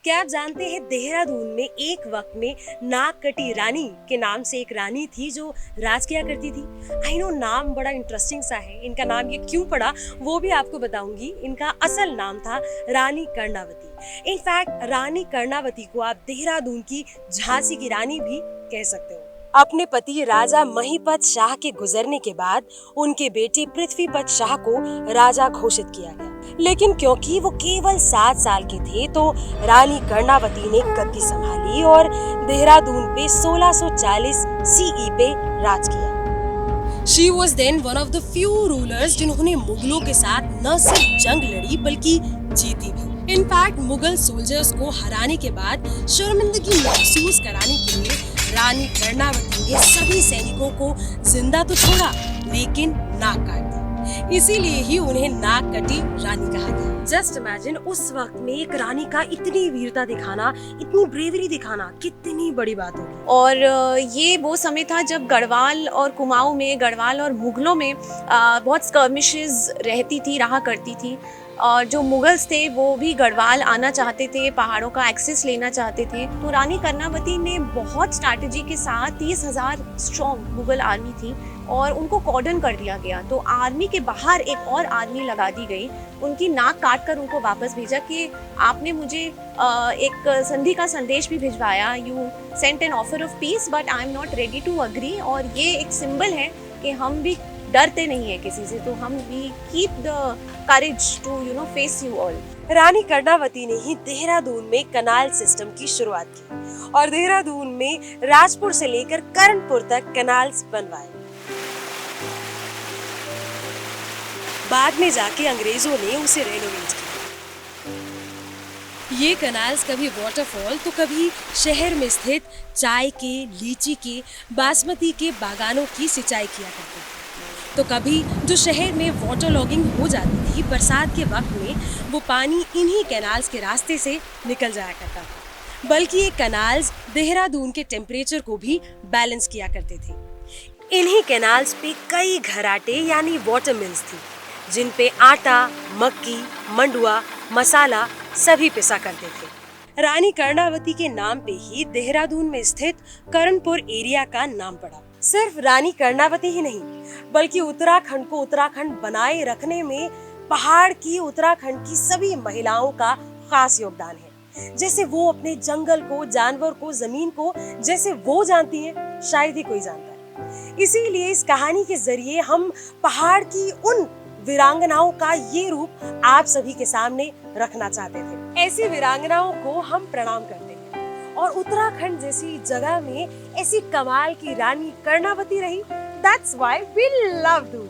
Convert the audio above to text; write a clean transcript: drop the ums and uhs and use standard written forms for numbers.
क्या आप जानते हैं देहरादून में एक वक्त में नागकटी रानी के नाम से एक रानी थी जो राज किया करती थी। आई नो नाम बड़ा इंटरेस्टिंग सा है, इनका नाम ये क्यों पड़ा वो भी आपको बताऊंगी। इनका असल नाम था रानी कर्णावती। इनफैक्ट रानी कर्णावती को आप देहरादून की झांसी की रानी भी कह सकते हो। अपने पति राजा महीपत शाह के गुजरने के बाद उनके बेटे पृथ्वीपत शाह को राजा घोषित किया गया, लेकिन क्योंकि वो केवल 7 साल के थे तो रानी कर्णावती ने गद्दी संभाली और देहरादून पे 1640 सीई पे राज किया। She was then one of the few rulers जिन्होंने मुगलों के साथ न सिर्फ जंग लड़ी बल्कि जीती भी। इनफैक्ट मुगल सोल्जर्स को हराने के बाद शर्मिंदगी महसूस कराने के लिए रानी कर्णावती ने सभी सैनिकों को जिंदा तो छोड़ा लेकिन नाक काट दी। इसीलिए ही उन्हें नागकटी रानी कहा गया। जस्ट इमेजिन उस वक्त में एक रानी का इतनी वीरता दिखाना, इतनी ब्रेवरी दिखाना कितनी बड़ी बात होगी। और ये वो समय था जब गढ़वाल और कुमाऊं में, गढ़वाल और मुगलों में बहुत स्कर्मिशेस रहा करती थी। और जो मुगल्स थे वो भी गढ़वाल आना चाहते थे, पहाड़ों का एक्सेस लेना चाहते थे। तो रानी कर्णावती ने बहुत स्ट्रैटेजी के साथ 30,000 स्ट्रॉन्ग मुगल आर्मी थी और उनको कॉर्डन कर दिया गया। तो आर्मी के बाहर एक और आर्मी लगा दी गई, उनकी नाक काट कर उनको वापस भेजा कि आपने मुझे एक संधि का संदेश भी भिजवाया, you sent an offer of peace but I am not ready to agree. और ये एक सिंबल है कि हम भी डरते नहीं है किसी से, तो हम we keep the courage to face you all. Rani Karnavati ने ही देहरादून में कनाल सिस्टम की शुरुआत की और देहरादून में राजपुर से लेकर कर्णपुर तक कनाल्स बनवाए। बाद में जाके अंग्रेजों ने उसे रेनोवेट किया। ये कनाल्स कभी वाटरफॉल तो कभी शहर में स्थित चाय के, लीची के, बासमती के बागानों की सिंचाई किया करते थे। तो कभी जो शहर में वाटर लॉगिंग हो जाती थी बरसात के वक्त में, वो पानी इन्हीं कैनाल्स के रास्ते से निकल जाया करता था। बल्कि ये कैनाल्स देहरादून के टेम्परेचर को भी बैलेंस किया करते थे। इन्हीं कैनाल्स पे कई घराटे यानी वाटर मिल्स थी जिन पे आटा, मक्की, मंडुआ, मसाला सभी पिसा करते थे। रानी कर्णावती के नाम पे ही देहरादून में स्थित कर्णपुर एरिया का नाम पड़ा। सिर्फ रानी कर्णावती ही नहीं बल्कि उत्तराखंड को उत्तराखंड बनाए रखने में पहाड़ की, उत्तराखंड की सभी महिलाओं का खास योगदान है। जैसे वो अपने जंगल को, जानवर को, जमीन को जैसे वो जानती हैं, शायद ही कोई जानता है। इसीलिए इस कहानी के जरिए हम पहाड़ की उन वीरांगनाओं का ये रूप आप सभी के सामने रखना चाहते थे। ऐसी वीरांगनाओं को हम प्रणाम करते हैं और उत्तराखंड जैसी जगह में ऐसी कमाल की रानी कर्णावती रही। That's why we love her.